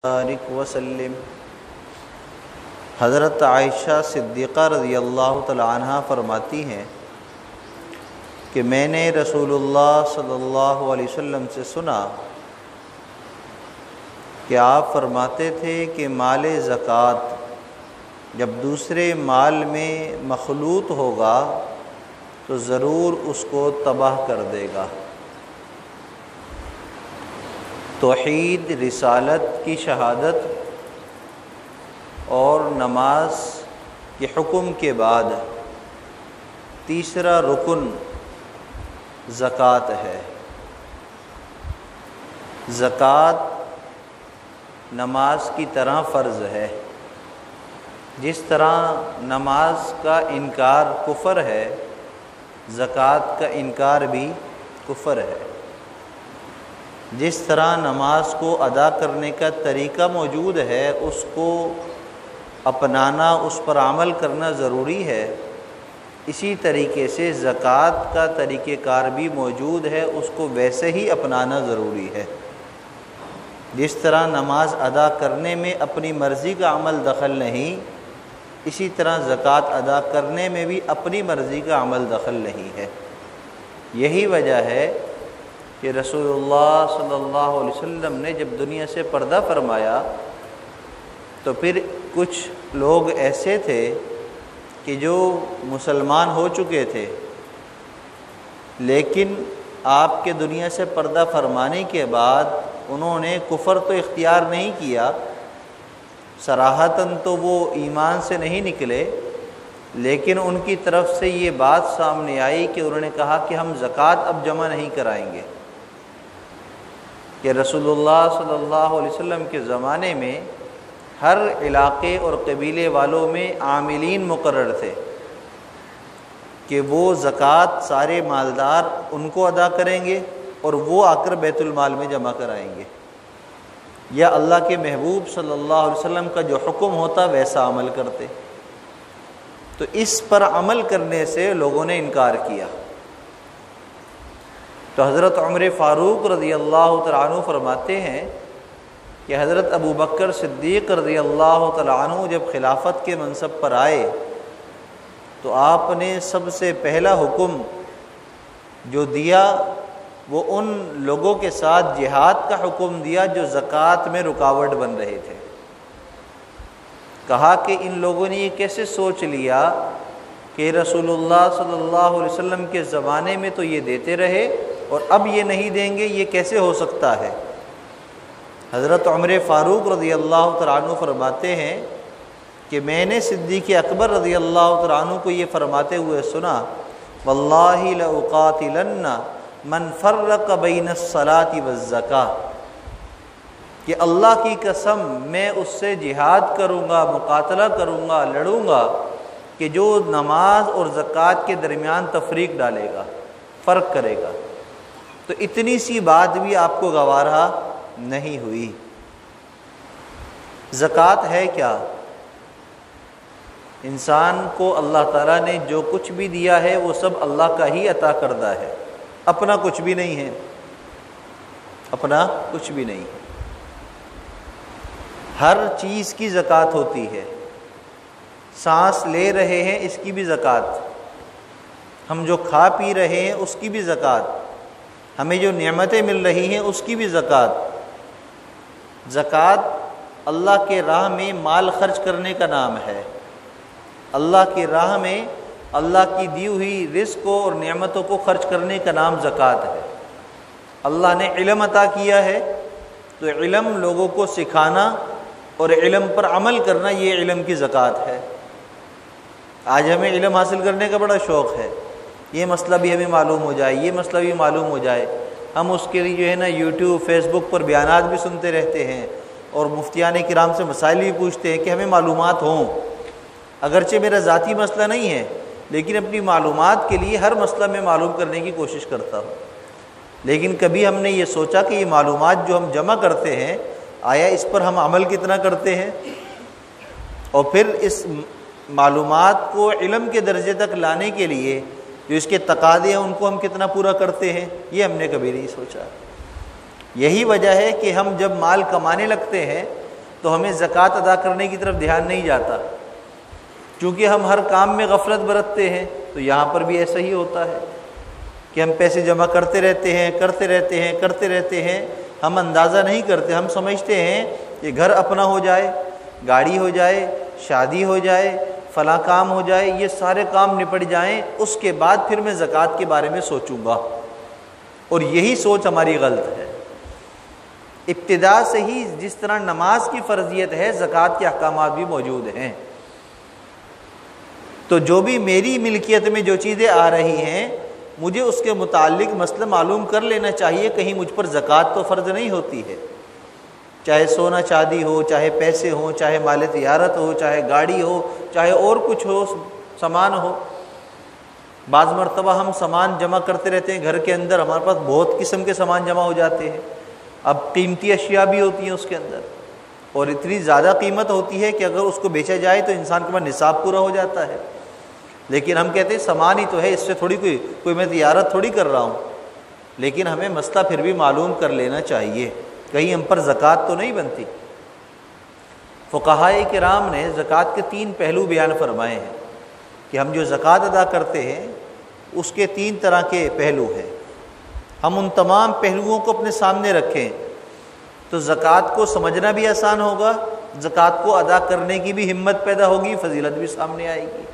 بارک وسلم۔ حضرت عائشہ صدیقہ رضی اللہ تعالی عنہ فرماتی ہیں کہ میں نے رسول اللہ صلی اللہ علیہ وسلم سے سنا کہ آپ فرماتے تھے کہ مال زکوٰۃ جب دوسرے مال میں مخلوط ہوگا تو ضرور اس کو تباہ کر دے گا۔ توحید، رسالت کی شہادت اور نماز کے حکم کے بعد تیسرا رکن زکوٰۃ ہے۔ زکوٰۃ نماز کی طرح فرض ہے۔ جس طرح نماز کا انکار کفر ہے، زکوٰۃ کا انکار بھی کفر ہے۔ جس طرح نماز کو ادا کرنے کا طریقہ موجود ہے، اس کو اپنانا، اس پر عمل کرنا ضروری ہے، اسی طریقے سے زکوٰۃ کا طریقہ کار بھی موجود ہے، اس کو ویسے ہی اپنانا ضروری ہے۔ جس طرح نماز ادا کرنے میں اپنی مرضی کا عمل دخل نہیں، اسی طرح زکوٰۃ ادا کرنے میں بھی اپنی مرضی کا عمل دخل نہیں ہے۔ یہی وجہ ہے کہ رسول اللہ صلی اللہ علیہ وسلم نے جب دنیا سے پردہ فرمایا تو پھر کچھ لوگ ایسے تھے کہ جو مسلمان ہو چکے تھے، لیکن آپ کے دنیا سے پردہ فرمانے کے بعد انہوں نے کفر تو اختیار نہیں کیا، صراحتاً تو وہ ایمان سے نہیں نکلے، لیکن ان کی طرف سے یہ بات سامنے آئی کہ انہوں نے کہا کہ ہم زکوٰۃ اب جمع نہیں کرائیں گے۔ کہ رسول اللہ صلی اللہ علیہ وسلم کے زمانے میں ہر علاقے اور قبیلے والوں میں عاملین مقرر تھے کہ وہ زکوٰۃ سارے مالدار ان کو ادا کریں گے اور وہ آ کر بیت المال میں جمع کرائیں گے، یا اللہ کے محبوب صلی اللہ علیہ وسلم کا جو حکم ہوتا ویسا عمل کرتے۔ تو اس پر عمل کرنے سے لوگوں نے انکار کیا۔ تو حضرت عمر فاروق رضی اللہ تعالیٰ عنہ فرماتے ہیں کہ حضرت ابو بکر صدیق رضی اللہ تعالیٰ عنہ جب خلافت کے منصب پر آئے تو آپ نے سب سے پہلا حکم جو دیا وہ ان لوگوں کے ساتھ جہاد کا حکم دیا جو زکوٰۃ میں رکاوٹ بن رہے تھے۔ کہا کہ ان لوگوں نے یہ کیسے سوچ لیا کہ رسول اللہ صلی اللہ علیہ وسلم کے زمانے میں تو یہ دیتے رہے اور اب یہ نہیں دیں گے، یہ کیسے ہو سکتا ہے؟ حضرت عمر فاروق رضی اللہ تعالیٰ عنہ فرماتے ہیں کہ میں نے صدیق اکبر رضی اللہ تعالیٰ عنہ کو یہ فرماتے ہوئے سنا، واللہ لأقاتلن من فرق بین الصلاۃ والزکاۃ، کہ اللہ کی قسم میں اس سے جہاد کروں گا، مقاتلہ کروں گا، لڑوں گا کہ جو نماز اور زکوٰۃ کے درمیان تفریق ڈالے گا، فرق کرے گا۔ تو اتنی سی بات بھی آپ کو گوارا نہیں ہوئی۔ زکوٰۃ ہے کیا؟ انسان کو اللہ تعالیٰ نے جو کچھ بھی دیا ہے وہ سب اللہ کا ہی عطا کردہ ہے، اپنا کچھ بھی نہیں ہے، اپنا کچھ بھی نہیں ہے۔ ہر چیز کی زکوٰۃ ہوتی ہے۔ سانس لے رہے ہیں اس کی بھی زکوٰۃ، ہم جو کھا پی رہے ہیں اس کی بھی زکوٰۃ، ہمیں جو نعمتیں مل رہی ہیں اس کی بھی زکوٰۃ۔ زکوٰۃ اللہ کے راہ میں مال خرچ کرنے کا نام ہے۔ اللہ کی راہ میں اللہ کی دی ہوئی رزق اور نعمتوں کو خرچ کرنے کا نام زکوٰۃ ہے۔ اللہ نے علم عطا کیا ہے تو علم لوگوں کو سکھانا اور علم پر عمل کرنا، یہ علم کی زکوٰۃ ہے۔ آج ہمیں علم حاصل کرنے کا بڑا شوق ہے، یہ مسئلہ بھی ہمیں معلوم ہو جائے، یہ مسئلہ بھی معلوم ہو جائے، ہم اس کے لیے جو ہے نا یوٹیوب، فیس بک پر بیانات بھی سنتے رہتے ہیں اور مفتیان کرام سے مسائل بھی پوچھتے ہیں کہ ہمیں معلومات ہوں۔ اگرچہ میرا ذاتی مسئلہ نہیں ہے، لیکن اپنی معلومات کے لیے ہر مسئلہ میں معلوم کرنے کی کوشش کرتا ہوں۔ لیکن کبھی ہم نے یہ سوچا کہ یہ معلومات جو ہم جمع کرتے ہیں، آیا اس پر ہم عمل کتنا کرتے ہیں، اور پھر اس معلومات کو علم کے درجے تک لانے کے لیے جو اس کے تقاضے ہیں ان کو ہم کتنا پورا کرتے ہیں، یہ ہم نے کبھی نہیں سوچا۔ یہی وجہ ہے کہ ہم جب مال کمانے لگتے ہیں تو ہمیں زکوٰۃ ادا کرنے کی طرف دھیان نہیں جاتا، چونکہ ہم ہر کام میں غفلت برتتے ہیں۔ تو یہاں پر بھی ایسا ہی ہوتا ہے کہ ہم پیسے جمع کرتے رہتے ہیں، ہم اندازہ نہیں کرتے، ہم سمجھتے ہیں کہ گھر اپنا ہو جائے، گاڑی ہو جائے، شادی ہو جائے، فلاں کام ہو جائے، یہ سارے کام نپٹ جائیں، اس کے بعد پھر میں زکوٰۃ کے بارے میں سوچوں گا۔ اور یہی سوچ ہماری غلط ہے۔ ابتدا سے ہی جس طرح نماز کی فرضیت ہے، زکوٰۃ کے احکامات بھی موجود ہیں۔ تو جو بھی میری ملکیت میں جو چیزیں آ رہی ہیں، مجھے اس کے متعلق مسئلہ معلوم کر لینا چاہیے، کہیں مجھ پر زکوٰۃ تو فرض نہیں ہوتی ہے، چاہے سونا چاندی ہو، چاہے پیسے ہوں، چاہے مال تجارت ہو، چاہے گاڑی ہو، چاہے اور کچھ ہو، سامان ہو۔ بعض مرتبہ ہم سامان جمع کرتے رہتے ہیں گھر کے اندر، ہمارے پاس بہت قسم کے سامان جمع ہو جاتے ہیں، اب قیمتی اشیاء بھی ہوتی ہیں اس کے اندر، اور اتنی زیادہ قیمت ہوتی ہے کہ اگر اس کو بیچا جائے تو انسان کے پاس نصاب پورا ہو جاتا ہے۔ لیکن ہم کہتے ہیں سامان ہی تو ہے، اس سے تھوڑی کوئی میں تجارت تھوڑی کر رہا ہوں، لیکن ہمیں مسئلہ پھر بھی معلوم کر لینا چاہیے، کہیں ہم پر زکوٰۃ تو نہیں بنتی۔ فقہائے کرام نے زکوٰۃ کے 3 پہلو بیان فرمائے ہیں کہ ہم جو زکوٰۃ ادا کرتے ہیں اس کے 3 طرح کے پہلو ہیں۔ ہم ان تمام پہلوؤں کو اپنے سامنے رکھیں تو زکوٰۃ کو سمجھنا بھی آسان ہوگا، زکوٰۃ کو ادا کرنے کی بھی ہمت پیدا ہوگی، فضیلت بھی سامنے آئے گی۔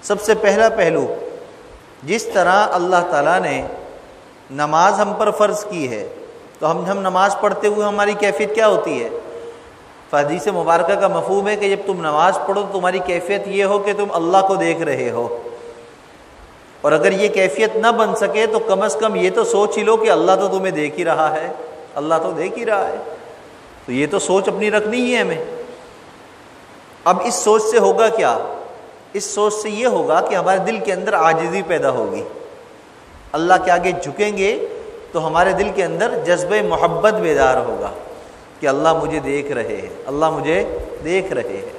سب سے پہلا پہلو، جس طرح اللہ تعالیٰ نے نماز ہم پر فرض کی ہے، تو ہم نماز پڑھتے ہوئے ہماری کیفیت کیا ہوتی ہے؟ حدیث مبارکہ کا مفہوم ہے کہ جب تم نماز پڑھو تو تمہاری کیفیت یہ ہو کہ تم اللہ کو دیکھ رہے ہو، اور اگر یہ کیفیت نہ بن سکے تو کم از کم یہ تو سوچ ہی لو کہ اللہ تو تمہیں دیکھ ہی رہا ہے، اللہ تو دیکھ ہی رہا ہے۔ تو یہ تو سوچ اپنی رکھنی ہی ہے ہمیں۔ اب اس سوچ سے ہوگا کیا؟ اس سوچ سے یہ ہوگا کہ ہمارے دل کے اندر عاجزی پیدا ہوگی، اللہ کے آگے جھکیں گے تو ہمارے دل کے اندر جذبہ محبت بیدار ہوگا کہ اللہ مجھے دیکھ رہے ہیں، اللہ مجھے دیکھ رہے ہیں۔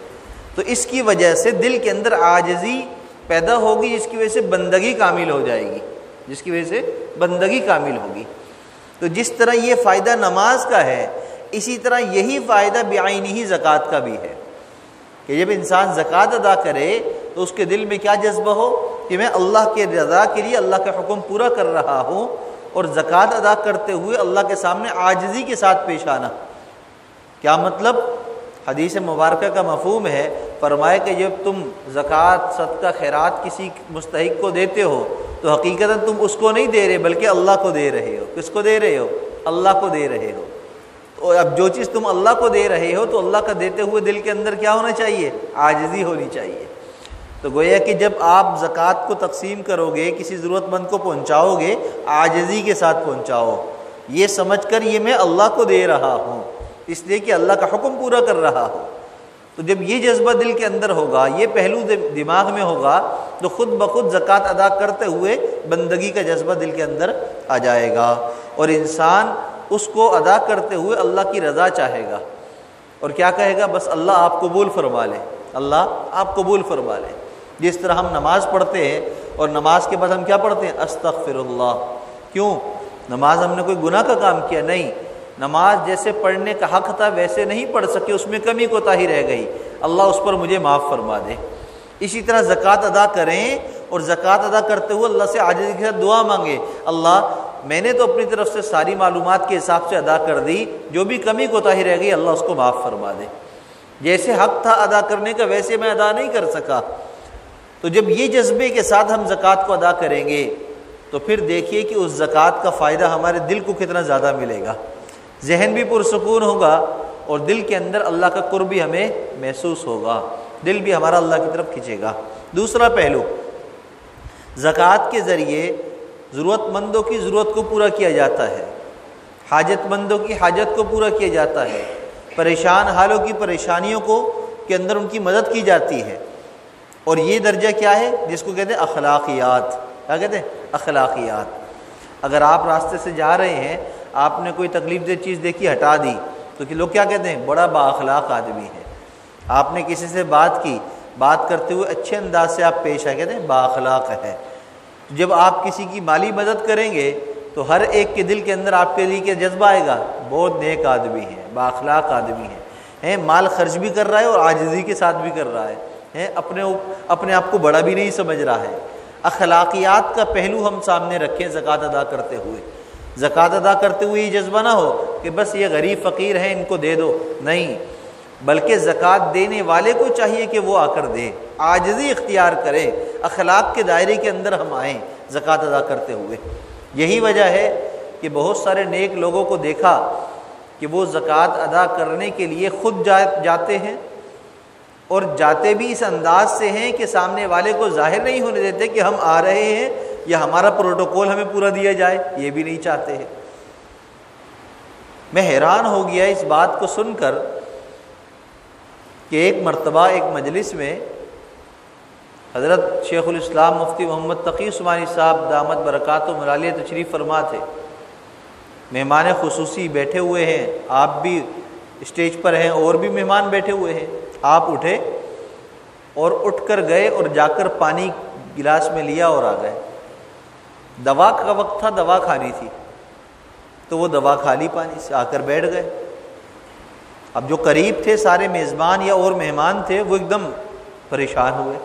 تو اس کی وجہ سے دل کے اندر عاجزی پیدا ہوگی، جس کی وجہ سے بندگی کامل ہو جائے گی، جس کی وجہ سے بندگی کامل ہوگی۔ تو جس طرح یہ فائدہ نماز کا ہے، اسی طرح یہی فائدہ بعینہ زکوٰۃ کا بھی ہے کہ جب انسان زکوٰۃ ادا کرے تو اس کے دل میں کیا جذبہ ہو کہ میں اللہ کے رضا کے لیے اللہ کا حکم پورا کر رہا ہوں، اور زکوٰۃ ادا کرتے ہوئے اللہ کے سامنے عاجزی کے ساتھ پیش آنا۔ کیا مطلب؟ حدیث مبارکہ کا مفہوم ہے، فرمائے کہ جب تم زکوٰۃ، صدقہ، خیرات کسی مستحق کو دیتے ہو تو حقیقتاً تم اس کو نہیں دے رہے بلکہ اللہ کو دے رہے ہو۔ کس کو دے رہے ہو؟ اللہ کو دے رہے ہو۔ تو اب جو چیز تم اللہ کو دے رہے ہو تو اللہ کا دیتے ہوئے دل کے اندر کیا ہونا چاہیے؟ عاجزی ہونی چاہیے۔ تو گویا کہ جب آپ زکوٰۃ کو تقسیم کرو گے، کسی ضرورت مند کو پہنچاؤ گے، عاجزی کے ساتھ پہنچاؤ، یہ سمجھ کر یہ میں اللہ کو دے رہا ہوں، اس لیے کہ اللہ کا حکم پورا کر رہا ہوں۔ تو جب یہ جذبہ دل کے اندر ہوگا، یہ پہلو دماغ میں ہوگا، تو خود بخود زکوٰۃ ادا کرتے ہوئے بندگی کا جذبہ دل کے اندر آ جائے گا، اور انسان اس کو ادا کرتے ہوئے اللہ کی رضا چاہے گا، اور کیا کہے گا؟ بس اللہ آپ قبول فرما لے، اللہ آپ قبول فرما لے۔ جس طرح ہم نماز پڑھتے ہیں اور نماز کے بعد ہم کیا پڑھتے ہیں؟ استغفر اللہ۔ کیوں؟ نماز ہم نے کوئی گناہ کا کام کیا؟ نہیں، نماز جیسے پڑھنے کا حق تھا ویسے نہیں پڑھ سکے، اس میں کمی کوتاہی رہ گئی، اللہ اس پر مجھے معاف فرما دے۔ اسی طرح زکوٰۃ ادا کریں، اور زکوٰۃ ادا کرتے ہوئے اللہ سے عاجزی کے ساتھ دعا مانگے، اللہ میں نے تو اپنی طرف سے ساری معلومات کے حساب سے ادا کر دی، جو بھی کمی کوتاہی رہ گئی اللہ اس کو معاف فرما دے، جیسے حق تھا ادا کرنے کا ویسے میں ادا نہیں کر سکا۔ تو جب یہ جذبے کے ساتھ ہم زکوٰۃ کو ادا کریں گے تو پھر دیکھیے کہ اس زکوٰۃ کا فائدہ ہمارے دل کو کتنا زیادہ ملے گا، ذہن بھی پرسکون ہوگا، اور دل کے اندر اللہ کا قرب بھی ہمیں محسوس ہوگا، دل بھی ہمارا اللہ کی طرف کھینچے گا۔ دوسرا پہلو، زکوٰۃ کے ذریعے ضرورت مندوں کی ضرورت کو پورا کیا جاتا ہے، حاجت مندوں کی حاجت کو پورا کیا جاتا ہے، پریشان حالوں کی پریشانیوں کو کے اندر ان کی مدد کی جاتی ہے۔ اور یہ درجہ کیا ہے؟ جس کو کہتے ہیں اخلاقیات۔ کیا کہتے ہیں؟ اخلاقیات۔ اگر آپ راستے سے جا رہے ہیں، آپ نے کوئی تکلیف دہ چیز دیکھی، ہٹا دی، تو کہ لوگ کیا کہتے ہیں؟ بڑا با اخلاق آدمی ہے۔ آپ نے کسی سے بات کی، بات کرتے ہوئے اچھے انداز سے آپ پیش آئے، کہتے ہیں با اخلاق ہے۔ جب آپ کسی کی مالی مدد کریں گے تو ہر ایک کے دل کے اندر آپ کے لیے کیا جذبہ آئے گا؟ بہت نیک آدمی ہے، با اخلاق آدمی ہے۔ ہے، مال خرچ بھی کر رہا ہے اور عاجزی کے ساتھ بھی کر رہا ہے، اپنے آپ کو بڑا بھی نہیں سمجھ رہا ہے۔ اخلاقیات کا پہلو ہم سامنے رکھیں زکوٰۃ ادا کرتے ہوئے۔ زکوٰۃ ادا کرتے ہوئے یہ جذبہ نہ ہو کہ بس یہ غریب فقیر ہیں ان کو دے دو، نہیں، بلکہ زکوٰۃ دینے والے کو چاہیے کہ وہ آ کر دے، عاجزی اختیار کرے، اخلاق کے دائرے کے اندر ہم آئیں زکوٰۃ ادا کرتے ہوئے۔ یہی وجہ ہے کہ بہت سارے نیک لوگوں کو دیکھا کہ وہ زکوٰۃ ادا کرنے کے لیے خود جاتے ہیں، اور جاتے بھی اس انداز سے ہیں کہ سامنے والے کو ظاہر نہیں ہونے دیتے کہ ہم آ رہے ہیں یا ہمارا پروٹوکول ہمیں پورا دیا جائے، یہ بھی نہیں چاہتے ہیں۔ میں حیران ہو گیا اس بات کو سن کر کہ ایک مرتبہ ایک مجلس میں حضرت شیخ الاسلام مفتی محمد تقی عثمانی صاحب دامت برکاتہم العالیہ تشریف فرما تھے، مہمان خصوصی بیٹھے ہوئے ہیں، آپ بھی اسٹیج پر ہیں اور بھی مہمان بیٹھے ہوئے ہیں۔ آپ اٹھے اور اٹھ کر گئے اور جا کر پانی گلاس میں لیا اور آ گئے۔ دوا کا وقت تھا، دوا کھانی تھی، تو وہ دوا کھا لی پانی سے، آ کر بیٹھ گئے۔ اب جو قریب تھے سارے میزبان یا اور مہمان تھے وہ ایک دم پریشان ہوئے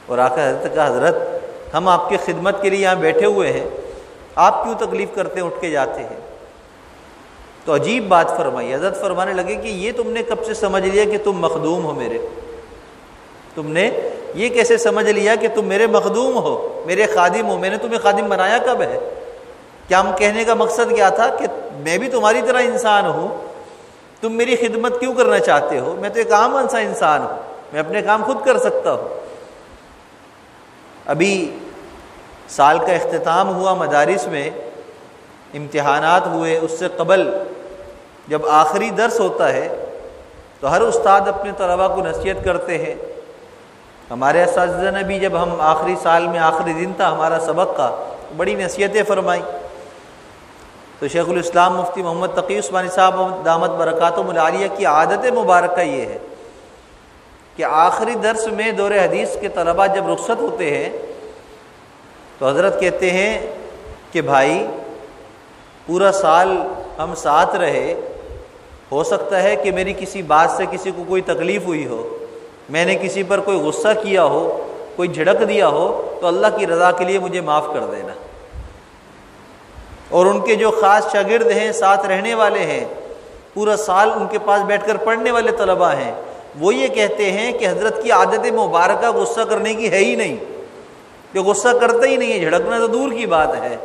اور آ کر حضرت کہا، حضرت ہم آپ کی خدمت کے لیے یہاں بیٹھے ہوئے ہیں، آپ کیوں تکلیف کرتے ہیں، اٹھ کے جاتے ہیں؟ تو عجیب بات فرمائی، حضرت فرمانے لگے کہ یہ تم نے کب سے سمجھ لیا کہ تم مخدوم ہو میرے؟ تم نے یہ کیسے سمجھ لیا کہ تم میرے مخدوم ہو، میرے خادم ہو؟ میں نے تمہیں خادم بنایا کب ہے؟ کیا ہم کہنے کا مقصد کیا تھا کہ میں بھی تمہاری طرح انسان ہوں، تم میری خدمت کیوں کرنا چاہتے ہو؟ میں تو ایک عام انسان ہوں، میں اپنے کام خود کر سکتا ہوں۔ ابھی سال کا اختتام ہوا، مدارس میں امتحانات ہوئے، اس سے قبل جب آخری درس ہوتا ہے تو ہر استاد اپنے طلباء کو نصیحت کرتے ہیں۔ ہمارے اساتذہ نے بھی جب ہم آخری سال میں آخری دن تھا ہمارا سبق کا، بڑی نصیحتیں فرمائیں۔ تو شیخ الاسلام مفتی محمد تقی عثمانی صاحب دامت برکاتہم العالیہ کی عادت مبارکہ یہ ہے کہ آخری درس میں دور حدیث کے طلباء جب رخصت ہوتے ہیں تو حضرت کہتے ہیں کہ بھائی پورا سال ہم ساتھ رہے، ہو سکتا ہے کہ میری کسی بات سے کسی کو کوئی تکلیف ہوئی ہو، میں نے کسی پر کوئی غصہ کیا ہو، کوئی جھڑک دیا ہو، تو اللہ کی رضا کے لیے مجھے معاف کر دینا۔ اور ان کے جو خاص شاگرد ہیں، ساتھ رہنے والے ہیں، پورا سال ان کے پاس بیٹھ کر پڑھنے والے طلباء ہیں، وہ یہ کہتے ہیں کہ حضرت کی عادت مبارکہ غصہ کرنے کی ہے ہی نہیں، کہ غصہ کرتا ہی نہیں ہے، جھڑکنا تو دور کی بات ہے،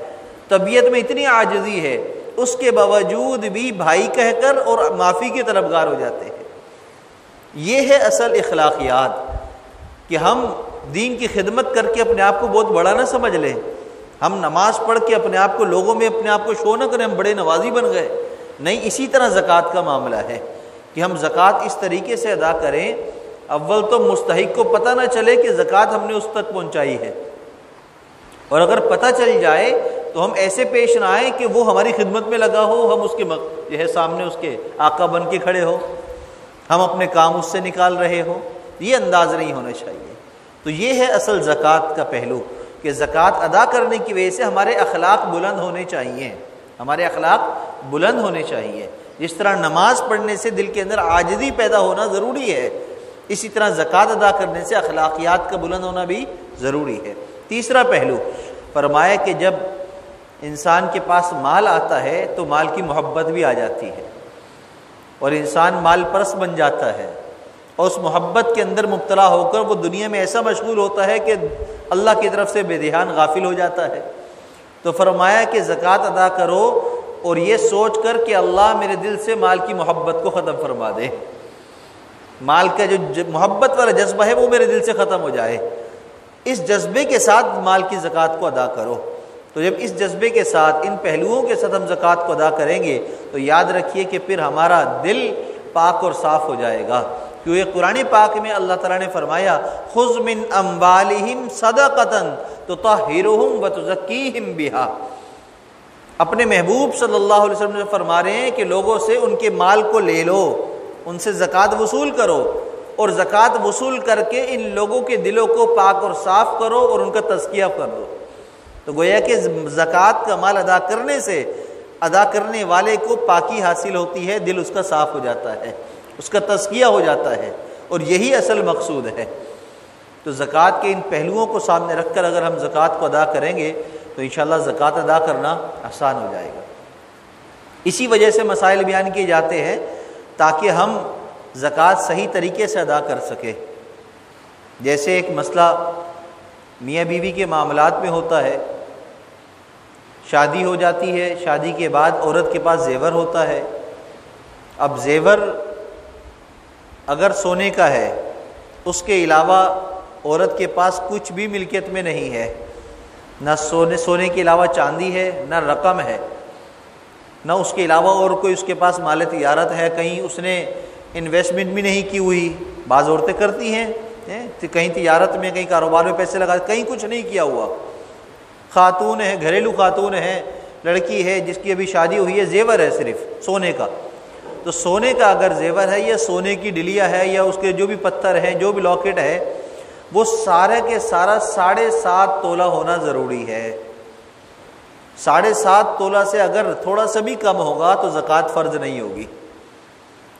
طبیعت میں اتنی عاجزی ہے، اس کے باوجود بھی بھائی کہہ کر اور معافی کے طلبگار ہو جاتے ہیں۔ یہ ہے اصل اخلاقیات، کہ ہم دین کی خدمت کر کے اپنے آپ کو بہت بڑا نہ سمجھ لیں، ہم نماز پڑھ کے اپنے آپ کو لوگوں میں اپنے آپ کو شو نہ کریں ہم بڑے نوازی بن گئے، نہیں، اسی طرح زکوٰۃ کا معاملہ ہے کہ ہم زکوٰۃ اس طریقے سے ادا کریں، اول تو مستحق کو پتہ نہ چلے کہ زکوٰۃ ہم نے اس تک پہنچائی ہے، اور اگر پتہ چل جائے تو ہم ایسے پیش نہ آئیں کہ وہ ہماری خدمت میں لگا ہو، ہم اس کے جو ہے سامنے اس کے آقا بن کے کھڑے ہو، ہم اپنے کام اس سے نکال رہے ہو، یہ انداز نہیں ہونا چاہیے۔ تو یہ ہے اصل زکوٰۃ کا پہلو کہ زکوٰۃ ادا کرنے کی وجہ سے ہمارے اخلاق بلند ہونے چاہیے، ہمارے اخلاق بلند ہونے چاہیے۔ جس طرح نماز پڑھنے سے دل کے اندر عاجزی پیدا ہونا ضروری ہے، اسی طرح زکوٰۃ ادا کرنے سے اخلاقیات کا بلند ہونا بھی ضروری ہے۔ تیسرا پہلو فرمایا کہ جب انسان کے پاس مال آتا ہے تو مال کی محبت بھی آ جاتی ہے، اور انسان مال پرست بن جاتا ہے، اور اس محبت کے اندر مبتلا ہو کر وہ دنیا میں ایسا مشغول ہوتا ہے کہ اللہ کی طرف سے بے دھیان غافل ہو جاتا ہے۔ تو فرمایا کہ زکوٰۃ ادا کرو اور یہ سوچ کر کہ اللہ میرے دل سے مال کی محبت کو ختم فرما دے، مال کا جو محبت والا جذبہ ہے وہ میرے دل سے ختم ہو جائے، اس جذبے کے ساتھ مال کی زکوٰۃ کو ادا کرو۔ تو جب اس جذبے کے ساتھ ان پہلوؤں کے ساتھ ہم زکوٰۃ کو ادا کریں گے تو یاد رکھیے کہ پھر ہمارا دل پاک اور صاف ہو جائے گا، کیونکہ قرآن پاک میں اللہ تعالیٰ نے فرمایا خذ من اموالہم صدقۃ تطہرہم وتزکیہم بہا۔ اپنے محبوب صلی اللہ علیہ وسلم نے فرما رہے ہیں کہ لوگوں سے ان کے مال کو لے لو، ان سے زکوٰۃ وصول کرو، اور زکوٰۃ وصول کر کے ان لوگوں کے دلوں کو پاک اور صاف کرو اور ان کا تزکیہ کر دو۔ تو گویا کہ زکوٰۃ کا مال ادا کرنے سے ادا کرنے والے کو پاکی حاصل ہوتی ہے، دل اس کا صاف ہو جاتا ہے، اس کا تزکیہ ہو جاتا ہے، اور یہی اصل مقصود ہے۔ تو زکوٰۃ کے ان پہلوؤں کو سامنے رکھ کر اگر ہم زکوٰۃ کو ادا کریں گے تو انشاءاللہ زکوٰۃ ادا کرنا آسان ہو جائے گا۔ اسی وجہ سے مسائل بیان کیے جاتے ہیں تاکہ ہم زکوٰۃ صحیح طریقے سے ادا کر سکیں۔ جیسے ایک مسئلہ میاں بیوی کے معاملات میں ہوتا ہے، شادی ہو جاتی ہے، شادی کے بعد عورت کے پاس زیور ہوتا ہے۔ اب زیور اگر سونے کا ہے، اس کے علاوہ عورت کے پاس کچھ بھی ملکیت میں نہیں ہے، نہ سونے کے علاوہ چاندی ہے، نہ رقم ہے، نہ اس کے علاوہ اور کوئی اس کے پاس مال تجارت ہے، کہیں اس نے انویسٹمنٹ بھی نہیں کی ہوئی۔ بعض عورتیں کرتی ہیں کہیں تجارت میں، کہیں کاروبار میں پیسے لگا، کہیں کچھ نہیں کیا ہوا، خاتون ہے، گھریلو خاتون ہے، لڑکی ہے جس کی ابھی شادی ہوئی ہے، زیور ہے صرف سونے کا۔ تو سونے کا اگر زیور ہے یا سونے کی ڈلیا ہے یا اس کے جو بھی پتھر ہیں، جو بھی لاکٹ ہے، وہ سارے کے سارا 7.5 تولہ ہونا ضروری ہے۔ 7.5 تولہ سے اگر تھوڑا سا بھی کم ہوگا تو زکوٰۃ فرض نہیں ہوگی۔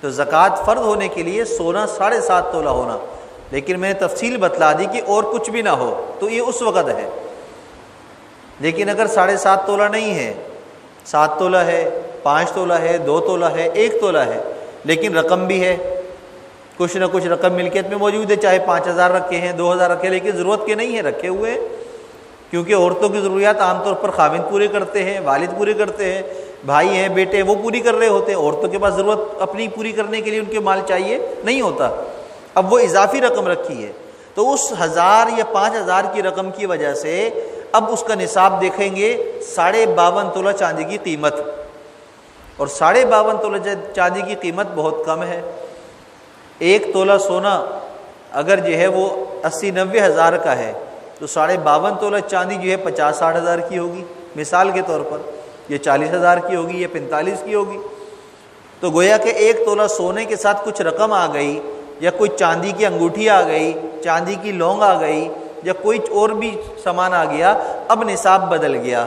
تو زکوٰۃ فرض ہونے کے لیے سونا 7.5 تولہ ہونا، لیکن میں نے تفصیل بتلا دی کہ اور کچھ بھی نہ ہو تو یہ اس وقت ہے۔ لیکن اگر 7.5 تولہ نہیں ہے، 7 تولہ ہے، 5 تولہ ہے، 2 تولہ ہے، 1 تولہ ہے، لیکن رقم بھی ہے، کچھ نہ کچھ رقم ملکیت میں موجود ہے، چاہے 5,000 رکھے ہیں، 2,000 رکھے، لیکن ضرورت کے نہیں ہیں، رکھے ہوئے ہیں، کیونکہ عورتوں کی ضروریات عام طور پر خاوند پورے کرتے ہیں، والد پورے کرتے ہیں، بھائی ہیں، بیٹے وہ پوری کر رہے ہوتے ہیں۔ عورتوں کے پاس ضرورت اپنی پوری کرنے کے لیے ان کے مال چاہیے نہیں ہوتا، اب وہ اضافی رقم رکھی ہے، تو اس 1,000 یا 5,000 کی رقم کی وجہ سے اب اس کا نصاب دیکھیں گے 52.5 تولہ چاندی کی قیمت، اور 52.5 تولہ چاندی کی قیمت بہت کم ہے۔ 1 تولہ سونا اگر جو ہے وہ 80-90 ہزار کا ہے تو 52.5 تولہ چاندی جو ہے 50-60 ہزار کی ہوگی، مثال کے طور پر یہ 40 ہزار کی ہوگی، یہ 45 کی ہوگی۔ تو گویا کہ 1 تولہ سونے کے ساتھ کچھ رقم آ گئی، یا کوئی چاندی کی انگوٹھی آ گئی، چاندی کی لونگ آ گئی، یا کوئی اور بھی سامان آ گیا، اب نصاب بدل گیا۔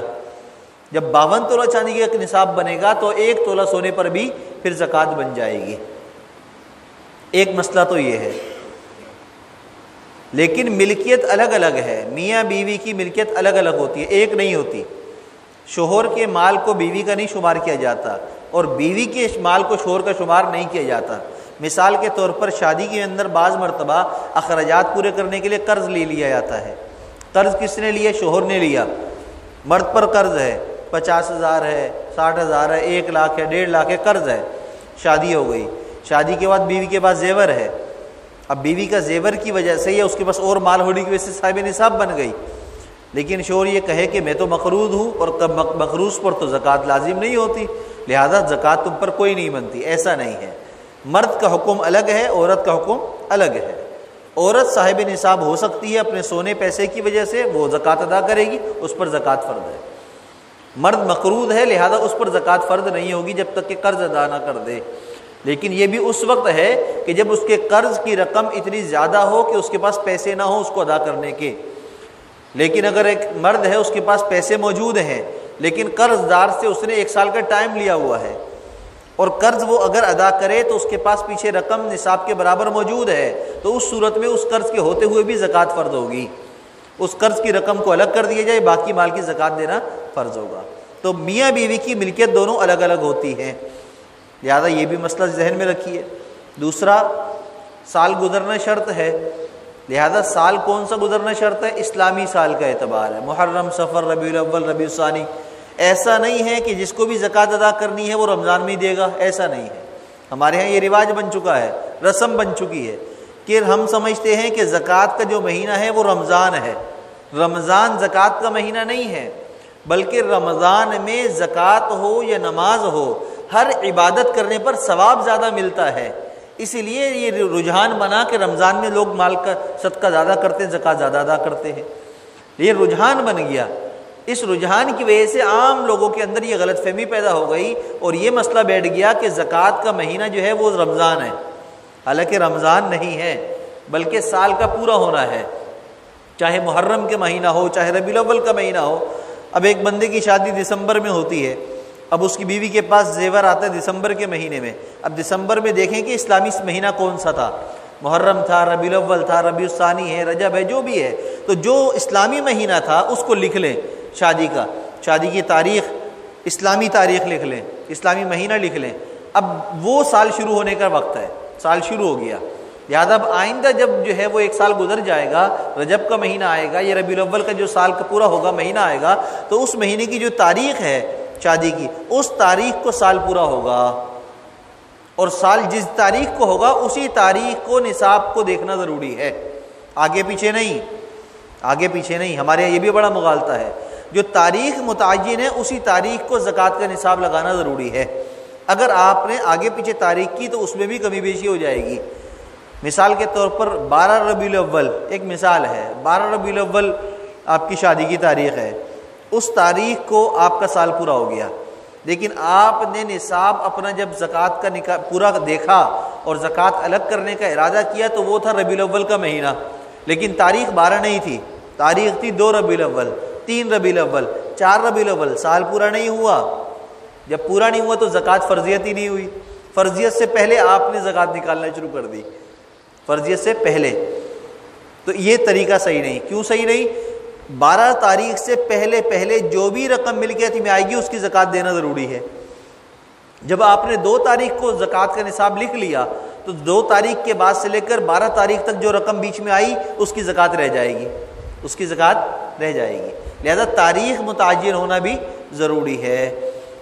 جب 52 تولہ چاندی کا ایک نصاب بنے گا تو 1 تولہ سونے پر بھی پھر زکوٰۃ بن جائے گی۔ ایک مسئلہ تو یہ ہے، لیکن ملکیت الگ الگ ہے، میاں بیوی کی ملکیت الگ الگ ہوتی ہے، ایک نہیں ہوتی۔ شوہر کے مال کو بیوی کا نہیں شمار کیا جاتا، اور بیوی کے مال کو شوہر کا شمار نہیں کیا جاتا۔ مثال کے طور پر شادی کے اندر بعض مرتبہ اخراجات پورے کرنے کے لیے قرض لے لیا جاتا ہے۔ قرض کس نے لیا؟ شوہر نے لیا۔ مرد پر قرض ہے، 50,000 ہے، 60,000 ہے، 1 لاکھ ہے، 1.5 لاکھ ہے، قرض ہے۔ شادی ہو گئی، شادی کے بعد بیوی کے پاس زیور ہے، اب بیوی کا زیور کی وجہ سے یا اس کے پاس اور مال ہونے کی وجہ سے صاحب نصاب بن گئی، لیکن شوہر یہ کہے کہ میں تو مقروض ہوں، اور مقروض پر تو زکوٰۃ لازم نہیں ہوتی، لہذا زکوٰۃ تم پر کوئی نہیں بنتی۔ ایسا نہیں ہے، مرد کا حکم الگ ہے، عورت کا حکم الگ ہے۔ عورت صاحب نصاب ہو سکتی ہے اپنے سونے پیسے کی وجہ سے، وہ زکوٰۃ ادا کرے گی، اس پر زکوٰۃ فرض ہے۔ مرد مقروض ہے، لہذا اس پر زکوٰۃ فرض نہیں ہوگی جب تک کہ قرض ادا نہ کر دے، لیکن یہ بھی اس وقت ہے کہ جب اس کے قرض کی رقم اتنی زیادہ ہو کہ اس کے پاس پیسے نہ ہوں اس کو ادا کرنے کے۔ لیکن اگر ایک مرد ہے، اس کے پاس پیسے موجود ہیں، لیکن قرض دار سے اس نے 1 سال کا ٹائم لیا ہوا ہے، اور قرض وہ اگر ادا کرے تو اس کے پاس پیچھے رقم نصاب کے برابر موجود ہے، تو اس صورت میں اس قرض کے ہوتے ہوئے بھی زکوٰۃ فرض ہوگی۔ اس قرض کی رقم کو الگ کر دیا جائے، باقی مال کی زکوٰۃ دینا فرض ہوگا۔ تو میاں بیوی کی ملکیت دونوں الگ الگ ہوتی ہے، لہذا یہ بھی مسئلہ ذہن میں رکھیے۔ دوسرا، سال گزرنا شرط ہے، لہذا سال کون سا گزرنا شرط ہے؟ اسلامی سال کا اعتبار ہے، محرم، صفر، ربیع الاول، ربیع الثانی۔ ایسا نہیں ہے کہ جس کو بھی زکوٰۃ ادا کرنی ہے وہ رمضان میں ہی دے گا، ایسا نہیں ہے۔ ہمارے ہاں یہ رواج بن چکا ہے، رسم بن چکی ہے کہ ہم سمجھتے ہیں کہ زکوٰۃ کا جو مہینہ ہے وہ رمضان ہے۔ رمضان زکوٰۃ کا مہینہ نہیں ہے، بلکہ رمضان میں زکوٰۃ ہو یا نماز ہو، ہر عبادت کرنے پر ثواب زیادہ ملتا ہے، اسی لیے یہ رجحان بنا کہ رمضان میں لوگ مال کا صدقہ زیادہ کرتے ہیں، زکوٰۃ زیادہ ادا کرتے ہیں، یہ رجحان بن گیا۔ اس رجحان کی وجہ سے عام لوگوں کے اندر یہ غلط فہمی پیدا ہو گئی، اور یہ مسئلہ بیٹھ گیا کہ زکوٰۃ کا مہینہ جو ہے وہ رمضان ہے، حالانکہ رمضان نہیں ہے، بلکہ سال کا پورا ہونا ہے، چاہے محرم کے مہینہ ہو، چاہے ربیع الاول کا مہینہ ہو۔ اب ایک بندے کی شادی دسمبر میں ہوتی ہے، اب اس کی بیوی کے پاس زیور آتا ہے دسمبر کے مہینے میں. اب دسمبر میں دیکھیں کہ اسلامی مہینہ کون سا تھا, محرم تھا, ربیع الاول تھا, ربیع الثانی ہے, رجب ہے, جو بھی ہے. تو جو اسلامی مہینہ تھا اس کو لکھ لیں, شادی کی تاریخ اسلامی تاریخ لکھ لیں, اسلامی مہینہ لکھ لیں. اب وہ سال شروع ہونے کا وقت ہے, سال شروع ہو گیا. لہٰذا اب آئندہ جب جو ہے وہ ایک سال گزر جائے گا, رجب کا مہینہ آئے گا یا ربیع الاول کا جو سال کا پورا ہوگا مہینہ آئے گا, تو اس مہینے کی جو تاریخ ہے شادی کی, اس تاریخ کو سال پورا ہوگا. اور سال جس تاریخ کو ہوگا اسی تاریخ کو نصاب کو دیکھنا ضروری ہے, آگے پیچھے نہیں. ہمارے یہاں یہ بھی بڑا مغالطہ ہے, جو تاریخ متعین ہے اسی تاریخ کو زکوٰۃ کا نصاب لگانا ضروری ہے. اگر آپ نے آگے پیچھے تاریخ کی تو اس میں بھی کمی بیشی ہو جائے گی. مثال کے طور پر 12 ربیع الاول ایک مثال ہے, 12 ربیع الاول آپ کی شادی کی تاریخ ہے, اس تاریخ کو آپ کا سال پورا ہو گیا. لیکن آپ نے نصاب اپنا جب زکوٰۃ کا پورا دیکھا اور زکوٰۃ الگ کرنے کا ارادہ کیا تو وہ تھا ربیع الاول کا مہینہ, لیکن تاریخ 12 نہیں تھی, تاریخ تھی 2 ربیع الاول, 3 ربیع الاول, 4 ربیع الاول. سال پورا نہیں ہوا. جب پورا نہیں ہوا تو زکوٰۃ فرضیت ہی نہیں ہوئی. فرضیت سے پہلے آپ نے زکوٰۃ نکالنا شروع کر دی, فرضیت سے پہلے. تو یہ طریقہ صحیح نہیں. کیوں صحیح نہیں؟ 12 تاریخ سے پہلے جو بھی رقم مل کے ہاتھ میں آئے گی اس کی زکوٰۃ دینا ضروری ہے. جب آپ نے 2 تاریخ کو زکوٰۃ کا نصاب لکھ لیا تو 2 تاریخ کے بعد سے لے کر 12 تاریخ تک جو رقم بیچ میں آئی اس کی زکوٰۃ رہ جائے گی. لہذا تاریخ متعین ہونا بھی ضروری ہے.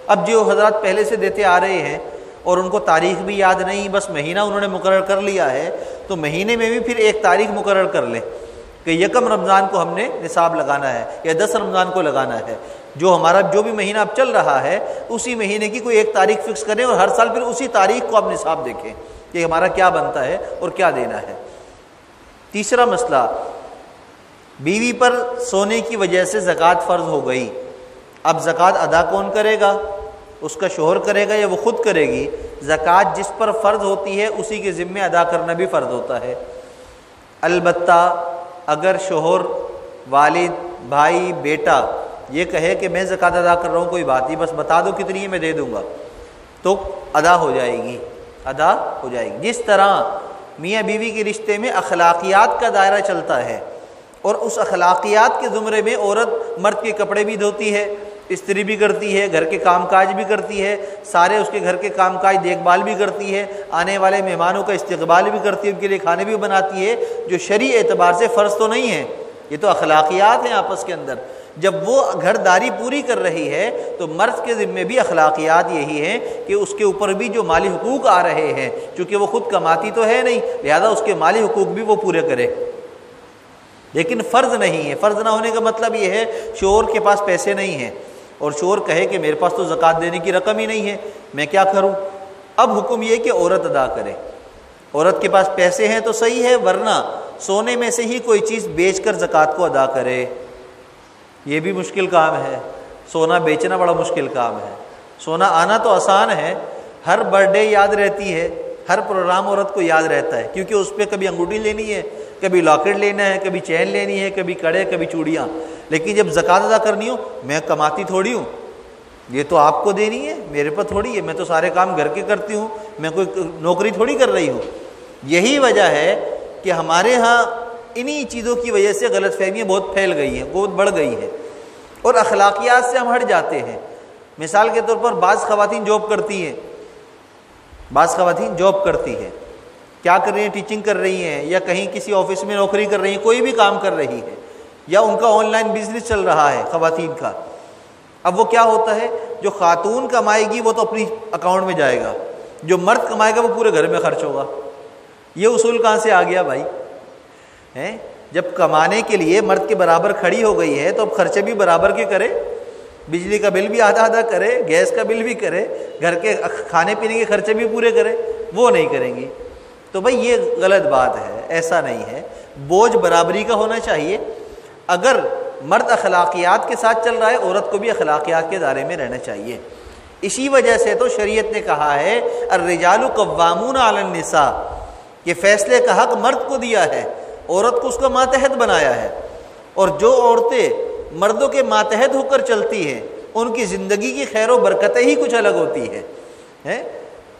اب جو حضرات پہلے سے دیتے آ رہے ہیں اور ان کو تاریخ بھی یاد نہیں, بس مہینہ انہوں نے مقرر کر لیا ہے, تو مہینے میں بھی پھر ایک تاریخ مقرر کر لیں کہ 1 رمضان کو ہم نے نصاب لگانا ہے یا 10 رمضان کو لگانا ہے. جو ہمارا جو بھی مہینہ اب چل رہا ہے اسی مہینے کی کوئی ایک تاریخ فکس کریں اور ہر سال پھر اسی تاریخ کو آپ نصاب دیکھیں کہ ہمارا کیا بنتا ہے اور کیا دینا ہے. تیسرا مسئلہ, بیوی پر سونے کی وجہ سے زکوٰۃ فرض ہو گئی. اب زکوٰۃ ادا کون کرے گا؟ اس کا شوہر کرے گا یا وہ خود کرے گی؟ زکوٰۃ جس پر فرض ہوتی ہے اسی کے ذمے ادا کرنا بھی فرض ہوتا ہے. البتہ اگر شوہر, والد, بھائی, بیٹا یہ کہے کہ میں زکوٰۃ ادا کر رہا ہوں, کوئی بات نہیں, بس بتا دو کتنی ہے میں دے دوں گا, تو ادا ہو جائے گی. جس طرح میاں بیوی کے رشتے میں اخلاقیات کا دائرہ چلتا ہے اور اس اخلاقیات کے زمرے میں عورت مرد کے کپڑے بھی دھوتی ہے, استری بھی کرتی ہے, گھر کے کام کاج بھی کرتی ہے, سارے اس کے گھر کے کام کاج دیکھ بھال بھی کرتی ہے, آنے والے مہمانوں کا استقبال بھی کرتی ہے, ان کے لیے کھانے بھی بناتی ہے, جو شرعی اعتبار سے فرض تو نہیں ہے, یہ تو اخلاقیات ہیں آپس کے اندر. جب وہ گھر داری پوری کر رہی ہے تو مرد کے ذمے بھی اخلاقیات یہی ہیں کہ اس کے اوپر بھی جو مالی حقوق آ رہے ہیں, چونکہ وہ خود کماتی تو ہے نہیں, لہذا اس کے مالی حقوق بھی وہ پورے کرے. لیکن فرض نہیں ہے. فرض نہ ہونے کا مطلب یہ ہے شوہر کے پاس پیسے نہیں ہیں اور شوہر کہے کہ میرے پاس تو زکوٰۃ دینے کی رقم ہی نہیں ہے, میں کیا کروں؟ اب حکم یہ کہ عورت ادا کرے. عورت کے پاس پیسے ہیں تو صحیح ہے, ورنہ سونے میں سے ہی کوئی چیز بیچ کر زکوٰۃ کو ادا کرے. یہ بھی مشکل کام ہے, سونا بیچنا بڑا مشکل کام ہے. سونا آنا تو آسان ہے, ہر برتھ ڈے یاد رہتی ہے, ہر پروگرام عورت کو یاد رہتا ہے, کیونکہ اس پہ کبھی انگوٹھی لینی ہے, کبھی لاکٹ لینا ہے, کبھی چین لینی ہے, کبھی کڑے, کبھی چوڑیاں. لیکن جب زکوٰۃ ادا کرنی ہو, میں کماتی تھوڑی ہوں, یہ تو آپ کو دینی ہے, میرے پر تھوڑی ہے, میں تو سارے کام گھر کے کرتی ہوں, میں کوئی نوکری تھوڑی کر رہی ہوں. یہی وجہ ہے کہ ہمارے ہاں انہی چیزوں کی وجہ سے غلط فہمیاں بہت پھیل گئی ہیں, بہت بڑھ گئی ہیں, اور اخلاقیات سے ہم ہٹ جاتے ہیں. مثال کے طور پر بعض خواتین جاب کرتی ہیں, کیا کر رہی ہیں؟ ٹیچنگ کر رہی ہیں, یا کہیں کسی آفس میں نوکری کر رہی ہیں, کوئی بھی کام کر رہی ہے, یا ان کا آن لائن بزنس چل رہا ہے خواتین کا. اب وہ کیا ہوتا ہے, جو خاتون کمائے گی وہ تو اپنی اکاؤنٹ میں جائے گا, جو مرد کمائے گا وہ پورے گھر میں خرچ ہوگا. یہ اصول کہاں سے آ گیا بھائی؟ جب کمانے کے لیے مرد کے برابر کھڑی ہو گئی ہے تو اب خرچے بھی برابر کے کرے, بجلی کا بل بھی آدھا کرے, گیس کا بل بھی کرے, گھر کے کھانے پینے کے خرچے بھی پورے کرے. وہ نہیں کریں گی تو بھائی یہ غلط بات ہے, ایسا نہیں ہے. بوجھ برابری کا ہونا چاہیے. اگر مرد اخلاقیات کے ساتھ چل رہا ہے, عورت کو بھی اخلاقیات کے دائرے میں رہنا چاہیے. اسی وجہ سے تو شریعت نے کہا ہے الرجال قوامون علی النساء, کہ فیصلے کا حق مرد کو دیا ہے, عورت کو اس کا ماتحت بنایا ہے. اور جو عورتیں مردوں کے ماتحت ہو کر چلتی ہیں ان کی زندگی کی خیر و برکتیں ہی کچھ الگ ہوتی ہے۔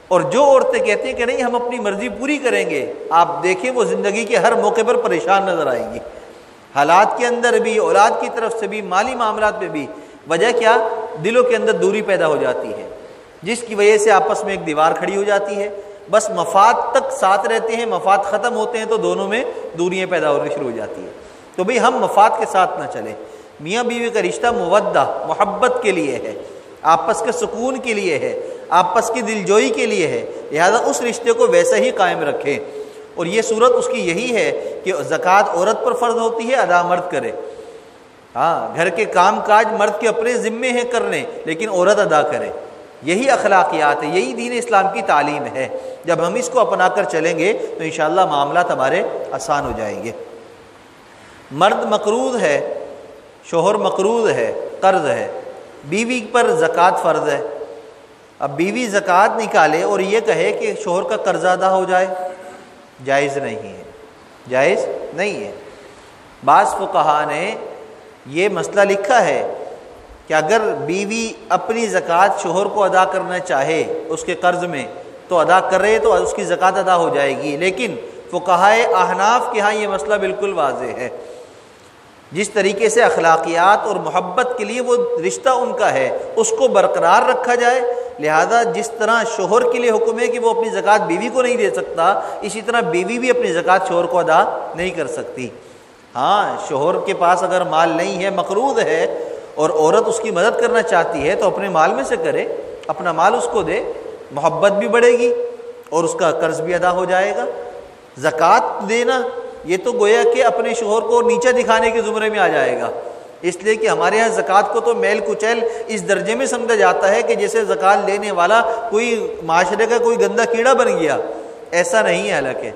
اور جو عورتیں کہتی ہیں کہ نہیں ہم اپنی مرضی پوری کریں گے، آپ دیکھیں وہ زندگی کے ہر موقع پر پریشان نظر آئیں گی، حالات کے اندر بھی، اولاد کی طرف سے بھی، مالی معاملات میں بھی۔ وجہ کیا؟ دلوں کے اندر دوری پیدا ہو جاتی ہے، جس کی وجہ سے آپس میں ایک دیوار کھڑی ہو جاتی ہے، بس مفاد تک ساتھ رہتے ہیں، مفاد ختم ہوتے ہیں تو دونوں میں دوریاں پیدا ہونی شروع ہو جاتی ہیں۔ تو بھئی ہم مفاد کے ساتھ نہ چلیں، میاں بیوی کا رشتہ مودہ، محبت کے لیے ہے، آپس کے سکون کے لیے ہے، آپس کی دلجوئی کے لیے ہے، لہذا اس رشتے کو ویسا ہی قائم رکھیں۔ اور یہ صورت اس کی یہی ہے کہ زکوٰۃ عورت پر فرض ہوتی ہے، ادا مرد کرے۔ ہاں، گھر کے کام کاج مرد کے اپنے ذمے ہیں کرنے، لیکن عورت ادا کرے۔ یہی اخلاقیات ہے، یہی دین اسلام کی تعلیم ہے۔ جب ہم اس کو اپنا کر چلیں گے تو انشاءاللہ معاملات ہمارے آسان ہو جائیں گے۔ مرد مقروض ہے، شوہر مقروض ہے، قرض ہے، بیوی پر زکوٰۃ فرض ہے۔ اب بیوی زکوٰۃ نکالے اور یہ کہے کہ شوہر کا قرض ادا ہو جائے، جائز نہیں ہے، جائز نہیں ہے۔ بعض فقہا نے یہ مسئلہ لکھا ہے کہ اگر بیوی اپنی زکوٰۃ شوہر کو ادا کرنا چاہے اس کے قرض میں تو ادا کرے تو اس کی زکوٰۃ ادا ہو جائے گی، لیکن فقہائے احناف کے ہاں یہ مسئلہ بالکل واضح ہے۔ جس طریقے سے اخلاقیات اور محبت کے لیے وہ رشتہ ان کا ہے اس کو برقرار رکھا جائے، لہذا جس طرح شوہر کے لیے حکم ہے کہ وہ اپنی زکوٰۃ بیوی کو نہیں دے سکتا، اسی طرح بیوی بھی اپنی زکوٰۃ شوہر کو ادا نہیں کر سکتی۔ ہاں، شوہر کے پاس اگر مال نہیں ہے، مقروض ہے، اور عورت اس کی مدد کرنا چاہتی ہے تو اپنے مال میں سے کرے، اپنا مال اس کو دے، محبت بھی بڑھے گی اور اس کا قرض بھی ادا ہو جائے گا۔ زکوٰۃ دینا یہ تو گویا کہ اپنے شوہر کو نیچا دکھانے کے زمرے میں آ جائے گا، اس لیے کہ ہمارے ہاں زکوٰۃ کو تو میل کچیل اس درجے میں سمجھا جاتا ہے کہ جیسے زکوٰۃ لینے والا کوئی معاشرے کا کوئی گندا کیڑا بن گیا۔ ایسا نہیں ہے، حالانکہ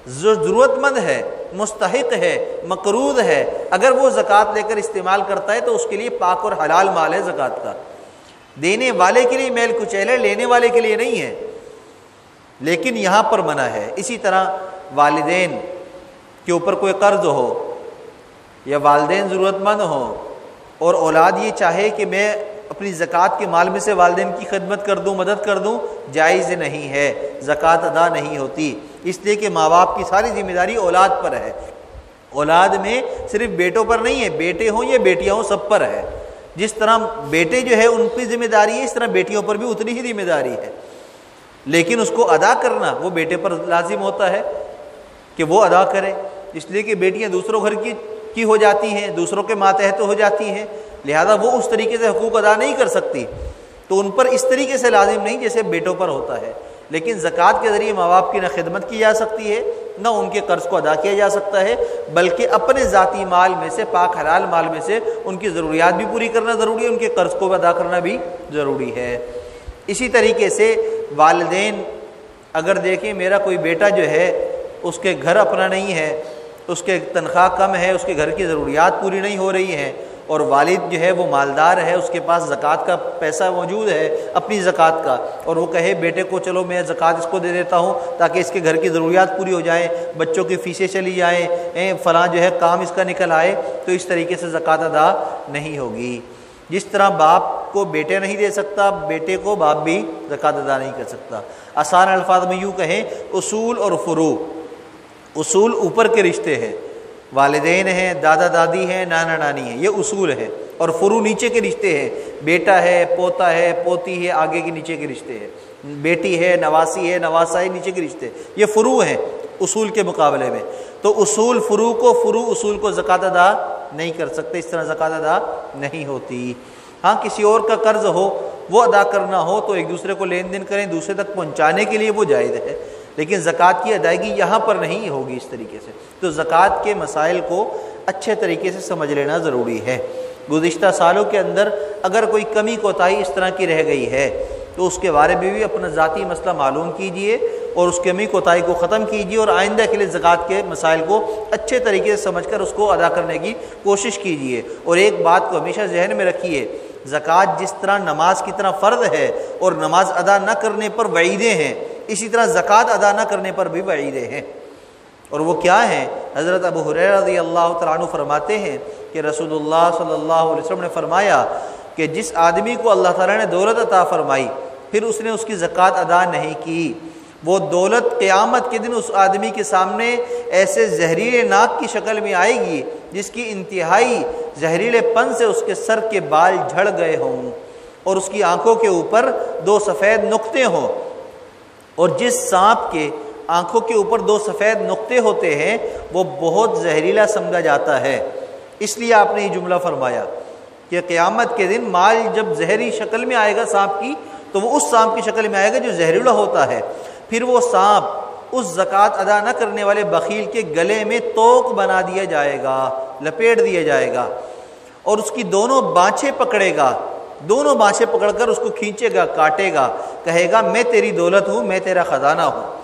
جو ضرورت مند ہے، مستحق ہے، مقروض ہے، اگر وہ زکوٰۃ لے کر استعمال کرتا ہے تو اس کے لیے پاک اور حلال مال ہے زکوٰۃ کا۔ دینے والے کے لیے میل کچیل ہے، لینے والے کے لیے نہیں ہے، لیکن یہاں پر منع ہے۔ اسی طرح والدین کے اوپر کوئی قرض ہو یا والدین ضرورت مند ہوں اور اولاد یہ چاہے کہ میں اپنی زکوٰۃ کے مال میں سے والدین کی خدمت کر دوں، مدد کر دوں، جائز نہیں ہے، زکوٰۃ ادا نہیں ہوتی، اس لیے کہ ماں باپ کی ساری ذمہ داری اولاد پر ہے۔ اولاد میں صرف بیٹوں پر نہیں ہے، بیٹے ہوں یا بیٹیاں ہوں سب پر ہے۔ جس طرح بیٹے جو ہے ان کی ذمہ داری ہے، اس طرح بیٹیوں پر بھی اتنی ہی ذمہ داری ہے، لیکن اس کو ادا کرنا وہ بیٹے پر لازم ہوتا ہے کہ وہ ادا کرے، اس لیے کہ بیٹیاں دوسروں گھر کی ہو جاتی ہیں، دوسروں کے ماتحت ہو جاتی ہیں، لہذا وہ اس طریقے سے حقوق ادا نہیں کر سکتی، تو ان پر اس طریقے سے لازم نہیں جیسے بیٹوں پر ہوتا ہے۔ لیکن زکوٰۃ کے ذریعے ماں باپ کی نہ خدمت کی جا سکتی ہے، نہ ان کے قرض کو ادا کیا جا سکتا ہے، بلکہ اپنے ذاتی مال میں سے، پاک حلال مال میں سے ان کی ضروریات بھی پوری کرنا ضروری ہے، ان کے قرض کو ادا کرنا بھی ضروری ہے۔ اسی طریقے سے والدین اگر دیکھیں میرا کوئی بیٹا جو ہے اس کے گھر اپنا نہیں ہے، اس کے تنخواہ کم ہے، اس کے گھر کی ضروریات پوری نہیں ہو رہی ہیں، اور والد جو ہے وہ مالدار ہے، اس کے پاس زکوٰۃ کا پیسہ موجود ہے اپنی زکوٰۃ کا، اور وہ کہے بیٹے کو چلو میں زکوٰۃ اس کو دے دیتا ہوں تاکہ اس کے گھر کی ضروریات پوری ہو جائیں، بچوں کی فیسیں چلی جائیں، فلاں جو ہے کام اس کا نکل آئے، تو اس طریقے سے زکوٰۃ ادا نہیں ہوگی۔ جس طرح باپ کو بیٹے نہیں دے سکتا، بیٹے کو باپ بھی زکوٰۃ ادا نہیں کر سکتا۔ آسان الفاظ میں یوں کہیں، اصول اور فروع، اصول اوپر کے رشتے ہیں، والدین ہیں، دادا دادی ہیں، نانا نانی ہیں، یہ اصول ہے، اور فروع نیچے کے رشتے ہیں، بیٹا ہے، پوتا ہے، پوتی ہے، آگے کے نیچے کے رشتے ہیں، بیٹی ہے، نواسی ہے، نواسا ہے، نیچے کے رشتے، یہ فروع ہیں اصول کے مقابلے میں۔ تو اصول فروع کو، فروع اصول کو زکوٰۃ ادا نہیں کر سکتے، اس طرح زکوٰۃ ادا نہیں ہوتی۔ ہاں، کسی اور کا قرض ہو، وہ ادا کرنا ہو تو ایک دوسرے کو لین دین کریں، دوسرے تک پہنچانے کے لیے وہ جائز ہے، لیکن زکوٰۃ کی ادائیگی یہاں پر نہیں ہوگی اس طریقے سے۔ تو زکوٰۃ کے مسائل کو اچھے طریقے سے سمجھ لینا ضروری ہے۔ گزشتہ سالوں کے اندر اگر کوئی کمی کوتاہی اس طرح کی رہ گئی ہے تو اس کے بارے میں بھی اپنا ذاتی مسئلہ معلوم کیجئے اور اس کمی کوتاہی کو ختم کیجئے، اور آئندہ کے لیے زکوٰۃ کے مسائل کو اچھے طریقے سے سمجھ کر اس کو ادا کرنے کی کوشش کیجئے۔ اور ایک بات کو ہمیشہ ذہن میں رکھیے، زکوٰۃ جس طرح نماز کی طرح فرض ہے اور نماز ادا نہ کرنے پر وعیدیں ہیں، اسی طرح زکوٰۃ ادا نہ کرنے پر بھی وعیدیں ہیں۔ اور وہ کیا ہیں؟ حضرت ابو ہریرہ رضی اللہ تعالیٰ عنہ فرماتے ہیں کہ رسول اللہ صلی اللہ علیہ وسلم نے فرمایا کہ جس آدمی کو اللہ تعالیٰ نے دولت عطا فرمائی پھر اس نے اس کی زکوٰۃ ادا نہیں کی، وہ دولت قیامت کے دن اس آدمی کے سامنے ایسے زہریلے ناک کی شکل میں آئے گی جس کی انتہائی زہریلے پن سے اس کے سر کے بال جھڑ گئے ہوں اور اس کی آنکھوں کے اوپر 2 سفید نقطے ہوں، اور جس سانپ کے آنکھوں کے اوپر 2 سفید نقطے ہوتے ہیں وہ بہت زہریلا سمجھا جاتا ہے۔ اس لیے آپ نے یہ جملہ فرمایا کہ قیامت کے دن مال جب زہری شکل میں آئے گا سانپ کی تو وہ اس سانپ کی شکل میں آئے گا جو زہریلا ہوتا ہے، پھر وہ سانپ اس زکوٰۃ ادا نہ کرنے والے بخیل کے گلے میں توق بنا دیا جائے گا، لپیٹ دیا جائے گا، اور اس کی دونوں بانچیں پکڑے گا، دونوں بانچیں پکڑ کر اس کو کھینچے گا، کاٹے گا، کہے گا میں تیری دولت ہوں، میں تیرا خزانہ ہوں۔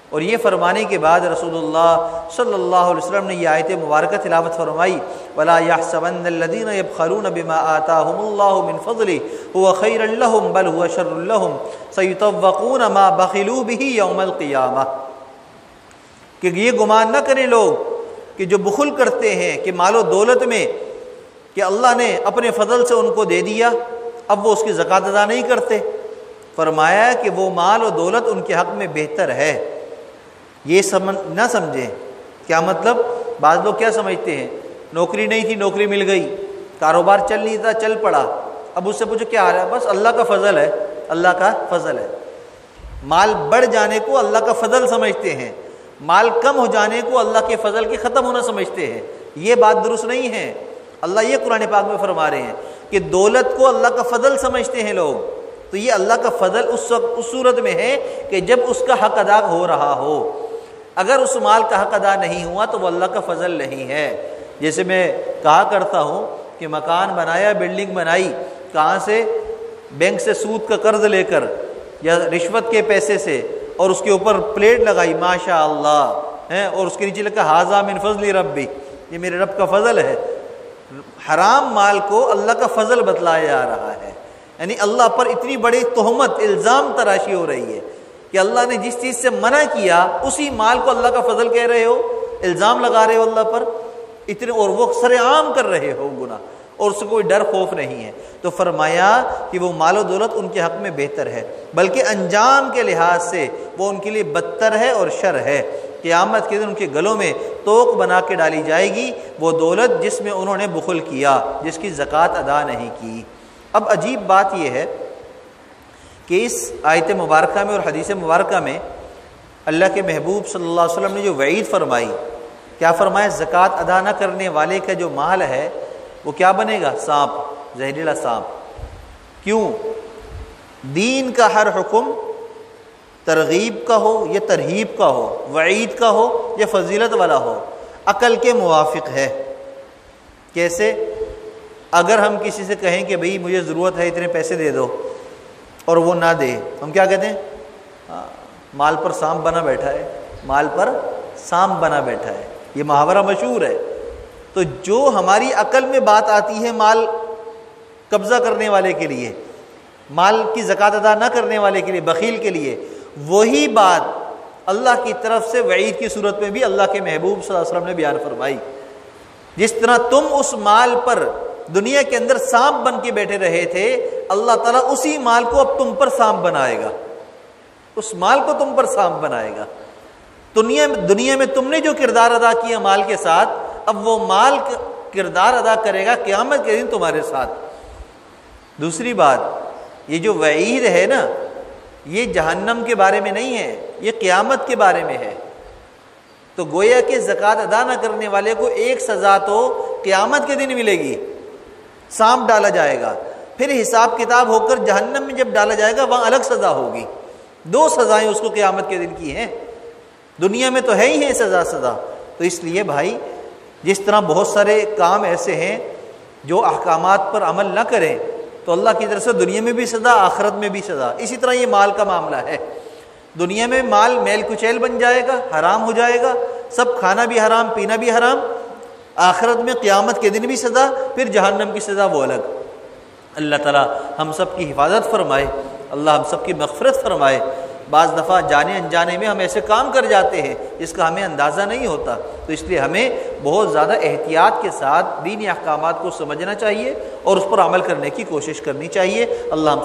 اور یہ فرمانے کے بعد رسول اللہ صلی اللہ علیہ وسلم نے یہ آیت مبارکہ تلاوت فرمائی، وَلَا يَحْسَبَنَّ الَّذِينَ يَبْخَلُونَ بِمَا آتَاهُمُ اللَّهُ مِنْ فَضْلِهِ هُوَ خَيْرٌ لَّهُمْ بَلْ هُوَ شَرٌّ لَّهُمْ سَيُطَوَّقُونَ مَا بَخِلُوا بِهِ يَوْمَ الْقِيَامَةِ، کہ یہ گمان نہ کریں لوگ کہ جو بخل کرتے ہیں کہ مال و دولت میں کہ اللہ نے اپنے فضل سے ان کو دے دیا اب وہ اس کی زکوٰۃ ادا نہیں کرتے، فرمایا کہ وہ مال و دولت ان کے حق میں بہتر ہے۔ یہ نہ سمجھیں، کیا مطلب؟ بعض لوگ کیا سمجھتے ہیں، نوکری نہیں تھی نوکری مل گئی، کاروبار چل نہیں تھا چل پڑا، اب اس سے پوچھو کیا حال ہے، بس اللہ کا فضل ہے، اللہ کا فضل ہے۔ مال بڑھ جانے کو اللہ کا فضل سمجھتے ہیں، مال کم ہو جانے کو اللہ کے فضل کے ختم ہونا سمجھتے ہیں، یہ بات درست نہیں ہے۔ اللہ یہ قرآن پاک میں فرما رہے ہیں کہ دولت کو اللہ کا فضل سمجھتے ہیں لوگ، تو یہ اللہ کا فضل اس وقت اس صورت میں ہے کہ جب اس کا حق ادا ہو رہا ہو، اگر اس مال کا حق ادا نہیں ہوا تو وہ اللہ کا فضل نہیں ہے۔ جیسے میں کہا کرتا ہوں کہ مکان بنایا، بلڈنگ بنائی، کہاں سے؟ بینک سے سود کا قرض لے کر یا رشوت کے پیسے سے، اور اس کے اوپر پلیٹ لگائی ماشاء اللہ ہے، اور اس کے نیچے لکھا ھذا من فضل ربی، یہ میرے رب کا فضل ہے۔ حرام مال کو اللہ کا فضل بتلایا جا رہا ہے، یعنی اللہ پر اتنی بڑی تہمت الزام تراشی ہو رہی ہے کہ اللہ نے جس چیز سے منع کیا اسی مال کو اللہ کا فضل کہہ رہے ہو، الزام لگا رہے ہو اللہ پر اتنے، اور وہ سر عام کر رہے ہو گناہ، اور اس سے کوئی ڈر خوف نہیں ہے۔ تو فرمایا کہ وہ مال و دولت ان کے حق میں بہتر ہے، بلکہ انجام کے لحاظ سے وہ ان کے لیے بدتر ہے اور شر ہے۔ قیامت کے دن ان کے گلوں میں توق بنا کے ڈالی جائے گی وہ دولت جس میں انہوں نے بخل کیا، جس کی زکوٰۃ ادا نہیں کی۔ اب عجیب بات یہ ہے کہ اس آیت مبارکہ میں اور حدیث مبارکہ میں اللہ کے محبوب صلی اللہ علیہ وسلم نے جو وعید فرمائی، کیا فرمایا؟ زکوٰۃ ادا نہ کرنے والے کا جو مال ہے وہ کیا بنے گا؟ سانپ، زہریلا سانپ۔ کیوں؟ دین کا ہر حکم ترغیب کا ہو یا ترہیب کا ہو، وعید کا ہو یا فضیلت والا ہو، عقل کے موافق ہے۔ کیسے؟ اگر ہم کسی سے کہیں کہ بھئی مجھے ضرورت ہے اتنے پیسے دے دو اور وہ نہ دے، ہم کیا کہتے ہیں؟ مال پر سانپ بنا بیٹھا ہے، مال پر سانپ بنا بیٹھا ہے، یہ محاورہ مشہور ہے۔ تو جو ہماری عقل میں بات آتی ہے مال قبضہ کرنے والے کے لیے، مال کی زکوٰۃ ادا نہ کرنے والے کے لیے، بخیل کے لیے، وہی بات اللہ کی طرف سے وعید کی صورت میں بھی اللہ کے محبوب صلی اللہ علیہ وسلم نے بیان فرمائی۔ جس طرح تم اس مال پر دنیا کے اندر سانپ بن کے بیٹھے رہے تھے، اللہ تعالیٰ اسی مال کو اب تم پر سانپ بنائے گا، اس مال کو تم پر سانپ بنائے گا۔ دنیا میں تم نے جو کردار ادا کیا مال کے ساتھ، اب وہ مال کردار ادا کرے گا قیامت کے دن تمہارے ساتھ۔ دوسری بات، یہ جو وعید ہے نا، یہ جہنم کے بارے میں نہیں ہے، یہ قیامت کے بارے میں ہے۔ تو گویا کہ زکوٰۃ ادا نہ کرنے والے کو ایک سزا تو قیامت کے دن ملے گی، سانپ ڈالا جائے گا، پھر حساب کتاب ہو کر جہنم میں جب ڈالا جائے گا وہاں الگ سزا ہوگی۔ 2 سزائیں اس کو قیامت کے دن کی ہیں، دنیا میں تو ہے ہی ہے سزا۔ تو اس لیے بھائی، جس طرح بہت سارے کام ایسے ہیں جو احکامات پر عمل نہ کریں تو اللہ کی طرف سے دنیا میں بھی سزا، آخرت میں بھی سزا۔ اسی طرح یہ مال کا معاملہ ہے، دنیا میں مال میل کچیل بن جائے گا، حرام ہو جائے گا، سب کھانا بھی حرام، پینا بھی حرام، آخرت میں قیامت کے دن بھی سزا، پھر جہنم کی سزا وہ الگ۔ اللہ تعالی ہم سب کی حفاظت فرمائے، اللہ ہم سب کی مغفرت فرمائے۔ بعض دفعہ جانے انجانے میں ہم ایسے کام کر جاتے ہیں جس کا ہمیں اندازہ نہیں ہوتا، تو اس لیے ہمیں بہت زیادہ احتیاط کے ساتھ دینی احکامات کو سمجھنا چاہیے اور اس پر عمل کرنے کی کوشش کرنی چاہیے۔ اللہ ہم